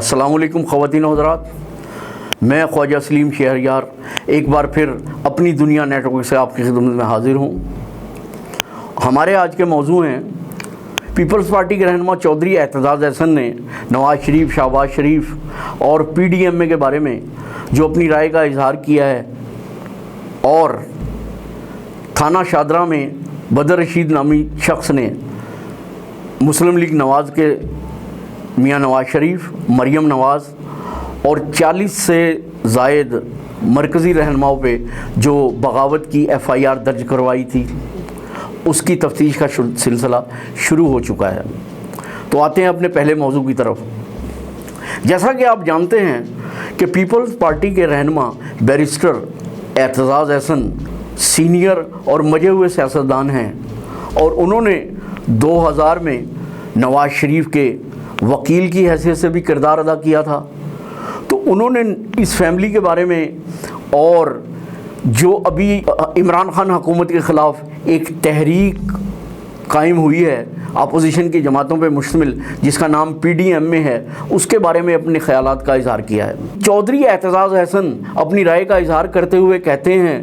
अस्सलामुअलैकुम ख़वातीन हज़रात, मैं ख्वाजा सलीम शहरयार एक बार फिर अपनी दुनिया नेटवर्क से आपकी खिदमत में हाज़िर हूँ। हमारे आज के मौजू हैं पीपल्स पार्टी के रहनुमा चौधरी एतजाज़ अहसन ने नवाज़ शरीफ, शहबाज शरीफ और PDMA के बारे में जो अपनी राय का इजहार किया है और थाना शादरा में बदर रशीद नामी शख्स ने मुस्लिम लीग नवाज़ के मियाँ नवाज़ शरीफ, मरियम नवाज़ और 40 से ज़ायद मरकज़ी रहनुमाओं पे जो बगावत की FIR दर्ज करवाई थी, उसकी तफ्तीश का सिलसिला शुरू हो चुका है। तो आते हैं अपने पहले मौजू की तरफ। जैसा कि आप जानते हैं कि पीपल्स पार्टी के रहनुमा बैरिस्टर एतजाज़ अहसन सीनियर और मजे हुए सियासतदान हैं और उन्होंने 2000 में नवाज़ शरीफ के वकील की हैसियत से भी किरदार अदा किया था। तो उन्होंने इस फैमिली के बारे में और जो अभी इमरान खान हुकूमत के ख़िलाफ़ एक तहरीक कायम हुई है अपोजिशन की जमातों पे मुश्तमिल, जिसका नाम PDMA है, उसके बारे में अपने ख़यालात का इजहार किया है। चौधरी एतजाज़ अहसन अपनी राय का इजहार करते हुए कहते हैं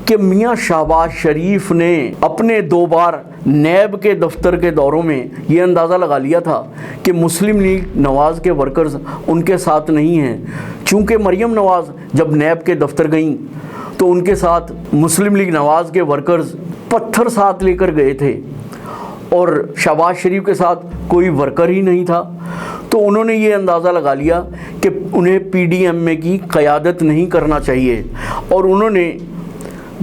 कि मियाँ शहबाज शरीफ ने अपने 2 बार नैब के दफ्तर के दौरों में ये अंदाज़ा लगा लिया था कि मुस्लिम लीग नवाज़ के वर्कर्स उनके साथ नहीं हैं। चूँकि मरियम नवाज़ जब नैब के दफ्तर गईं तो उनके साथ मुस्लिम लीग नवाज़ के वर्कर्स पत्थर साथ लेकर गए थे और शहबाज शरीफ के साथ कोई वर्कर ही नहीं था। तो उन्होंने ये अंदाज़ा लगा लिया कि उन्हें PDMA की क़यादत नहीं करना चाहिए और उन्होंने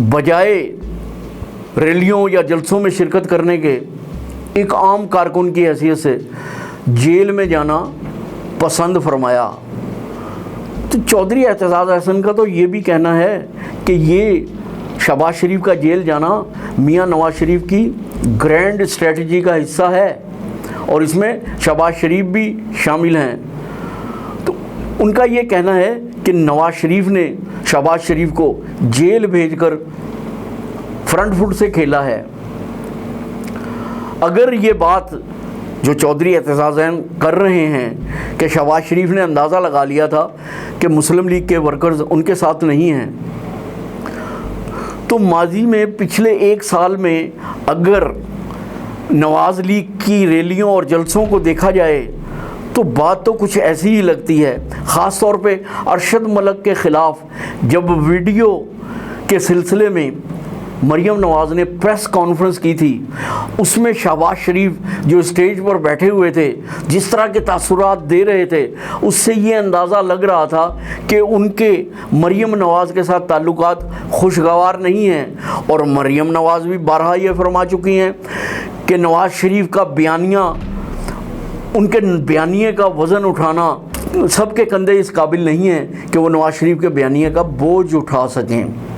बजाय रैलियों या जलसों में शिरकत करने के एक आम कारकुन की हैसियत से जेल में जाना पसंद फरमाया। तो चौधरी एतजाज़ अहसन का तो ये भी कहना है कि ये शहबाज शरीफ का जेल जाना मियाँ नवाज़ शरीफ की ग्रैंड स्ट्रेटजी का हिस्सा है और इसमें शहबाज शरीफ भी शामिल हैं। तो उनका ये कहना है कि नवाज़ शरीफ ने शहबाज शरीफ को जेल भेजकर फ्रंट फुट से खेला है। अगर ये बात जो चौधरी एतजाज़ कर रहे हैं कि शहबाज शरीफ ने अंदाज़ा लगा लिया था कि मुस्लिम लीग के वर्कर्स उनके साथ नहीं हैं, तो माजी में पिछले 1 साल में अगर नवाज़ लीग की रैलियों और जलसों को देखा जाए तो बात तो कुछ ऐसी ही लगती है। ख़ास तौर पे अरशद मलिक के ख़िलाफ़ जब वीडियो के सिलसिले में मरियम नवाज़ ने प्रेस कॉन्फ्रेंस की थी, उसमें शहबाज शरीफ जो स्टेज पर बैठे हुए थे जिस तरह के तासुरात दे रहे थे, उससे ये अंदाज़ा लग रहा था कि उनके मरियम नवाज़ के साथ ताल्लुकात खुशगवार नहीं हैं। और मरियम नवाज़ भी बारहा ये फरमा चुकी हैं कि नवाज़ शरीफ का बयानिया, उनके बयानिए का वज़न उठाना सबके कंधे इस काबिल नहीं है कि वो नवाज़ शरीफ के बयानिए का बोझ उठा सकें।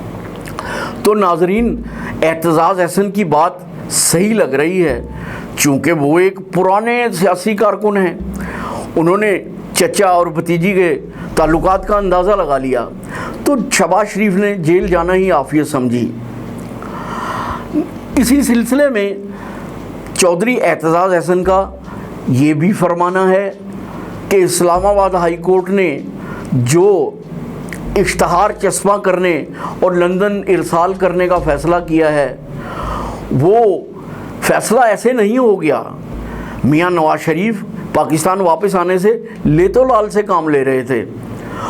तो नाजरीन, एतजाज़ अहसन की बात सही लग रही है, चूँकि वो एक पुराने सियासी कारकुन हैं। उन्होंने चचा और भतीजी के ताल्लुकात का अंदाज़ा लगा लिया, तो शहबाज शरीफ ने जेल जाना ही आफियत समझी। इसी सिलसिले में चौधरी एतजाज़ अहसन का ये भी फरमाना है कि इस्लामाबाद हाई कोर्ट ने जो इश्तहार चस्पा करने और लंदन इरसाल करने का फ़ैसला किया है, वो फ़ैसला ऐसे नहीं हो गया। मियाँ नवाज़ शरीफ पाकिस्तान वापस आने से लेतो लाल से काम ले रहे थे।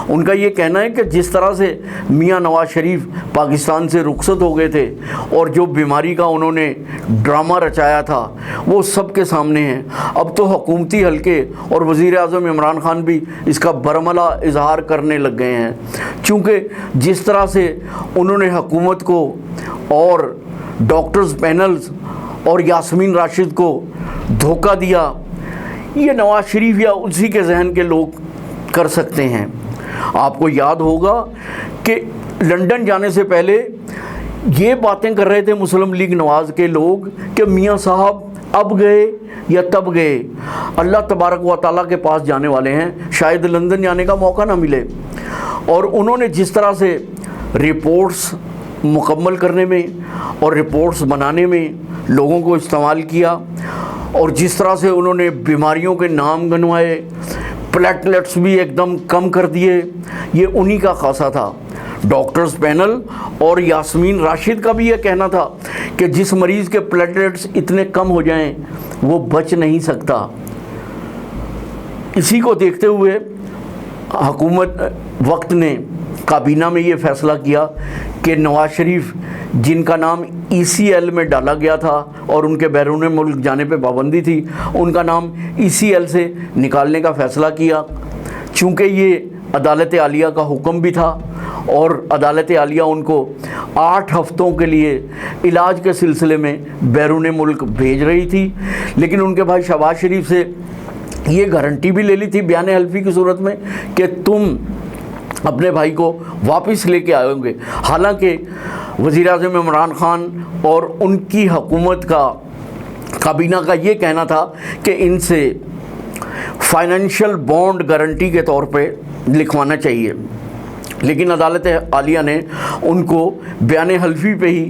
उनका ये कहना है कि जिस तरह से मियाँ नवाज़ शरीफ पाकिस्तान से रुखसत हो गए थे और जो बीमारी का उन्होंने ड्रामा रचाया था वो सबके सामने है। अब तो हुकूमती हल्के और वज़ीर आज़म इमरान खान भी इसका बरमला इजहार करने लग गए हैं, चूँकि जिस तरह से उन्होंने हुकूमत को और डॉक्टर्स पैनल्स और यास्मीन राशिद को धोखा दिया, ये नवाज़ शरीफ या उसी के जहन के लोग कर सकते हैं। आपको याद होगा कि लंदन जाने से पहले ये बातें कर रहे थे मुस्लिम लीग नवाज़ के लोग कि मियाँ साहब अब गए या तब गए, अल्लाह तबारक व तआला के पास जाने वाले हैं, शायद लंदन जाने का मौका ना मिले। और उन्होंने जिस तरह से रिपोर्ट्स मुकम्मल करने में और रिपोर्ट्स बनाने में लोगों को इस्तेमाल किया और जिस तरह से उन्होंने बीमारियों के नाम गिनवाए, प्लेटलेट्स भी एकदम कम कर दिए, ये उन्हीं का खासा था। डॉक्टर्स पैनल और यास्मीन राशिद का भी ये कहना था कि जिस मरीज़ के प्लेटलेट्स इतने कम हो जाएं वो बच नहीं सकता। इसी को देखते हुए हुकूमत वक्त ने काबीना में ये फ़ैसला किया कि नवाज़ शरीफ, जिनका नाम ECL में डाला गया था और उनके बैरून मुल्क जाने पे पाबंदी थी, उनका नाम ECL से निकालने का फ़ैसला किया। चूँकि ये अदालत आलिया का हुक्म भी था और अदालत आलिया उनको 8 हफ्तों के लिए इलाज के सिलसिले में बैरून मुल्क भेज रही थी, लेकिन उनके भाई शहबाज शरीफ से ये गारंटी भी ले ली थी बयान हल्फी की सूरत में कि तुम अपने भाई को वापस लेके आओगे। हालांकि वज़ीर-ए-आज़म इमरान खान और उनकी हुकूमत का काबीना का ये कहना था कि इनसे फाइनेंशियल बॉन्ड गारंटी के तौर पे लिखवाना चाहिए, लेकिन अदालत आलिया ने उनको बयान हल्फी पे ही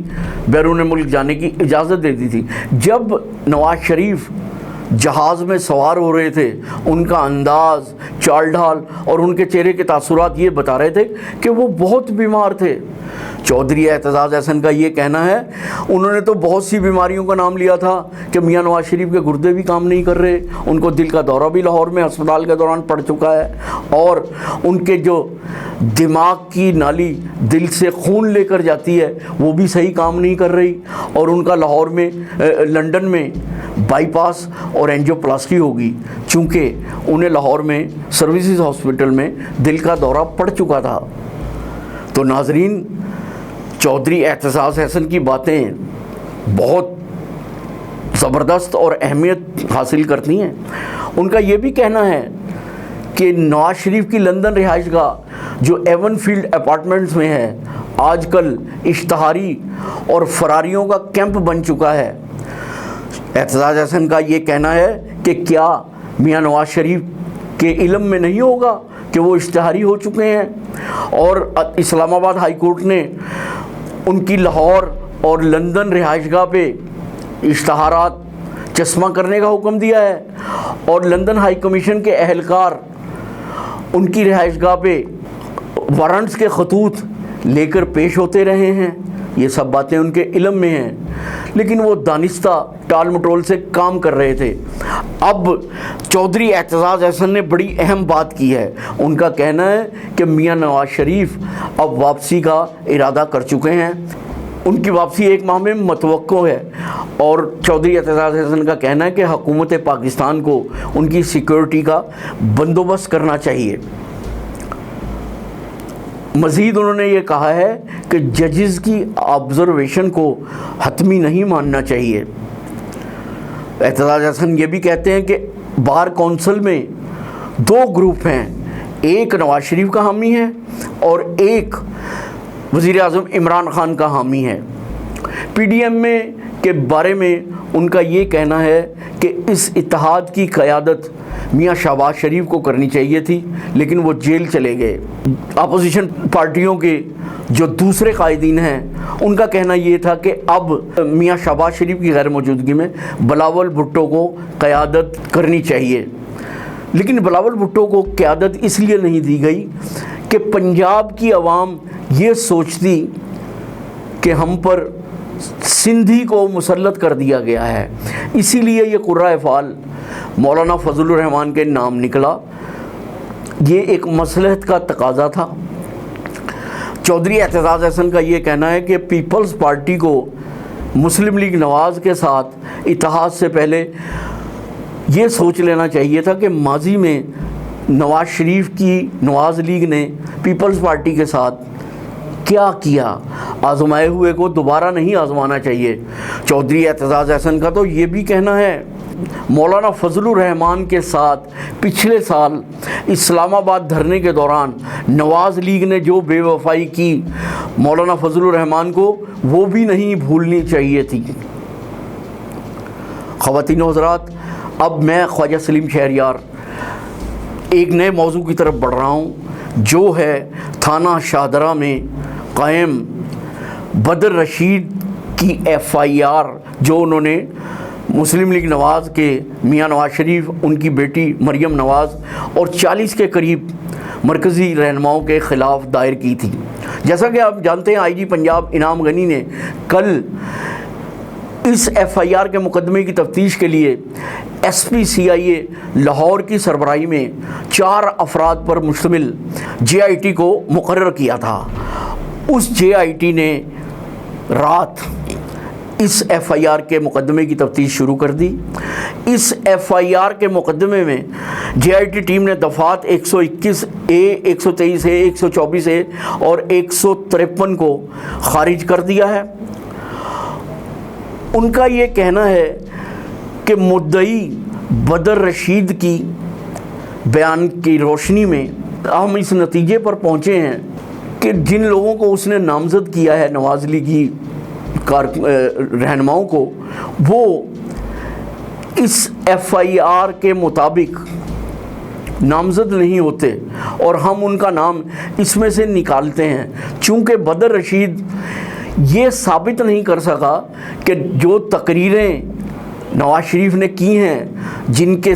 बैरून मुल्क जाने की इजाज़त दे दी थी। जब नवाज़ शरीफ जहाज़ में सवार हो रहे थे, उनका अंदाज़, चाल ढाल और उनके चेहरे के तासुरात ये बता रहे थे कि वो बहुत बीमार थे। चौधरी एतजाज़ अहसन का ये कहना है, उन्होंने तो बहुत सी बीमारियों का नाम लिया था कि मियां नवाज़ शरीफ के गुर्दे भी काम नहीं कर रहे, उनको दिल का दौरा भी लाहौर में अस्पताल के दौरान पड़ चुका है और उनके जो दिमाग की नाली दिल से खून लेकर जाती है वो भी सही काम नहीं कर रही और उनका लाहौर में लंदन में बाईपास और एंजियोप्लास्टी होगी, चूँकि उन्हें लाहौर में सर्विसेज हॉस्पिटल में दिल का दौरा पड़ चुका था। तो नाजरीन, चौधरी एतजाज़ अहसन की बातें बहुत ज़बरदस्त और अहमियत हासिल करती हैं। उनका ये भी कहना है कि नवाज़ शरीफ की लंदन रिहाइशगाह जो एवन फील्ड अपार्टमेंट्स में है, आजकल इश्तहारी और फरारियों का कैंप बन चुका है। एतजाज़ अहसन का ये कहना है कि क्या मियां नवाज़ शरीफ के इल्म में नहीं होगा कि वो इश्तहारी हो चुके हैं और इस्लामाबाद हाई कोर्ट ने उनकी लाहौर और लंदन रिहाइशगाह पे इश्तहारात चश्मा करने का हुक्म दिया है और लंदन हाई कमीशन के अहलकार उनकी रिहाइशगाह पे वारंट्स के खतूत लेकर पेश होते रहे हैं। ये सब बातें उनके इल्म में हैं, लेकिन वो दानिस्ता टाल मटोल से काम कर रहे थे। अब चौधरी एतजाज़ अहसन ने बड़ी अहम बात की है। उनका कहना है कि मियां नवाज़ शरीफ अब वापसी का इरादा कर चुके हैं, उनकी वापसी 1 माह में मतवक्को है और चौधरी एतजाज़ अहसन का कहना है कि हुकूमत पाकिस्तान को उनकी सिक्योरिटी का बंदोबस्त करना चाहिए। मज़ीद उन्होंने ये कहा है कि जजेस की ऑब्ज़र्वेशन को हतमी नहीं मानना चाहिए। एतजाज़ अहसन ये भी कहते हैं कि बार कौंसिल में 2 ग्रुप हैं, एक नवाज़ शरीफ का हामी है और एक वज़ीर-ए-आज़म इमरान खान का हामी है। PDM में के बारे में उनका ये कहना है कि इस इत्तेहाद की क़यादत मियां शहबाज शरीफ को करनी चाहिए थी, लेकिन वो जेल चले गए। अपोजिशन पार्टियों के जो दूसरे कायदीन हैं उनका कहना ये था कि अब मियां शहबाज शरीफ की गैर मौजूदगी में बिलावल भुट्टो को क़यादत करनी चाहिए, लेकिन बिलावल भुट्टो को क़यादत इसलिए नहीं दी गई कि पंजाब की आवाम ये सोचती कि हम पर सिंधी को मुसल्लत कर दिया गया है, इसीलिए ये कुर्रा फ़ाल मौलाना फजलुर रहमान के नाम निकला। ये एक मसलहत का तकाजा था। चौधरी एतजाज़ अहसन का ये कहना है कि पीपल्स पार्टी को मुस्लिम लीग नवाज़ के साथ इत्तेहाद से पहले ये सोच लेना चाहिए था कि माजी में नवाज़ शरीफ की नवाज़ लीग ने पीपल्स पार्टी के साथ क्या किया, आजमाए हुए को दोबारा नहीं आजमाना चाहिए। चौधरी एतजाज़ अहसन का तो ये भी कहना है मौलाना फजलुर रहमान के साथ पिछले साल इस्लामाबाद धरने के दौरान नवाज़ लीग ने जो बेवफाई की मौलाना फजलुर रहमान को वो भी नहीं भूलनी चाहिए थी। ख़वातीन व हज़रात, अब मैं ख्वाजा सलीम शहरयार एक नए मौजू की तरफ बढ़ रहा हूँ, जो है थाना शाहदरा में कायम बदर रशीद की FIR जो उन्होंने मुस्लिम लीग नवाज़ के मियां नवाज़ शरीफ, उनकी बेटी मरियम नवाज़ और 40 के करीब मरकज़ी रहनुमाओं के ख़िलाफ़ दायर की थी। जैसा कि आप जानते हैं, IG पंजाब इनाम गनी ने कल इस FIR के मुकदमे की तफ्तीश के लिए SP CIA लाहौर की सरबराही में 4 अफराद पर मुश्तमिल JIT को मुकर्रर किया था। उस JIT ने रात इस FIR के मुकदमे की तफ्तीश शुरू कर दी। इस FIR के मुकदमे में JIT टीम ने दफ़ात 121A, 123A, 124A और 153 को खारिज कर दिया है। उनका ये कहना है कि मुद्दई बदर रशीद की बयान की रोशनी में हम इस नतीजे पर पहुँचे हैं कि जिन लोगों को उसने नामज़द किया है नवाज़ लीगी रहनुमाओं को, वो इस FIR के मुताबिक नामज़द नहीं होते और हम उनका नाम इसमें से निकालते हैं। चूँकि बदर रशीद ये साबित नहीं कर सका कि जो तकरीरें नवाज़ शरीफ ने की हैं, जिनके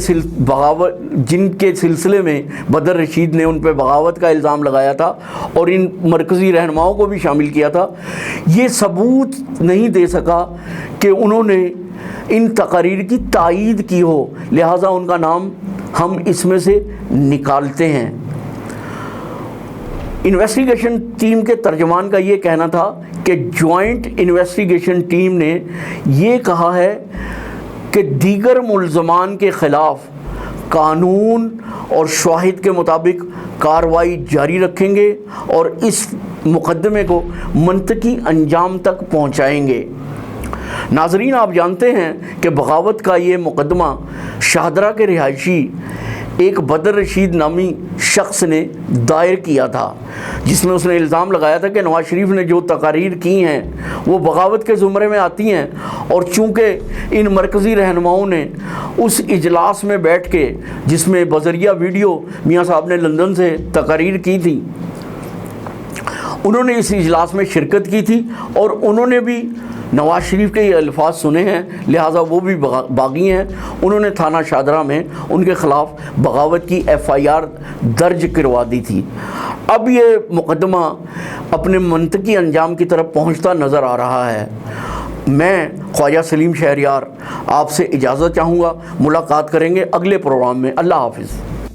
सिलसिले में बदर रशीद ने उन पर बगावत का इल्ज़ाम लगाया था और इन मरकज़ी रहनुमाओं को भी शामिल किया था, ये सबूत नहीं दे सका कि उन्होंने इन तकरीर की तायीद की हो, लिहाजा उनका नाम हम इसमें से निकालते हैं। इन्वेस्टिगेशन टीम के तर्जमान का ये कहना था कि जॉइंट इन्वेस्टिगेशन टीम ने ये कहा है कि दीगर मुल्ज़मान के ख़िलाफ़ कानून और शवाहिद के मुताबिक कार्रवाई जारी रखेंगे और इस मुकदमे को मंतकी अंजाम तक पहुंचाएंगे। नाज़रीन, आप जानते हैं कि बगावत का ये मुकदमा शाहदरा के रिहायशी एक बदर रशीद नामी शख्स ने दायर किया था, जिसमें उसने इल्ज़ाम लगाया था कि नवाज़ शरीफ ने जो तकारीर की हैं वो बगावत के ज़ुमरे में आती हैं। और चूँकि इन मरकज़ी रहनुमाओं ने उस इजलास में बैठ के, जिसमें बज़रिया वीडियो मियाँ साहब ने लंदन से तकारीर की थी, उन्होंने इस इजलास में शिरकत की थी और उन्होंने भी नवाज़ शरीफ के ये अल्फाज सुने हैं, लिहाजा वो भी बागी हैं। उन्होंने थाना शाहदरा में उनके ख़िलाफ़ बगावत की FIR दर्ज करवा दी थी। अब ये मुकदमा अपने मंतकी अंजाम की तरफ पहुंचता नज़र आ रहा है। मैं ख्वाजा सलीम शहरयार आपसे इजाज़त चाहूँगा। मुलाकात करेंगे अगले प्रोग्राम में। अल्लाह हाफ़िज़।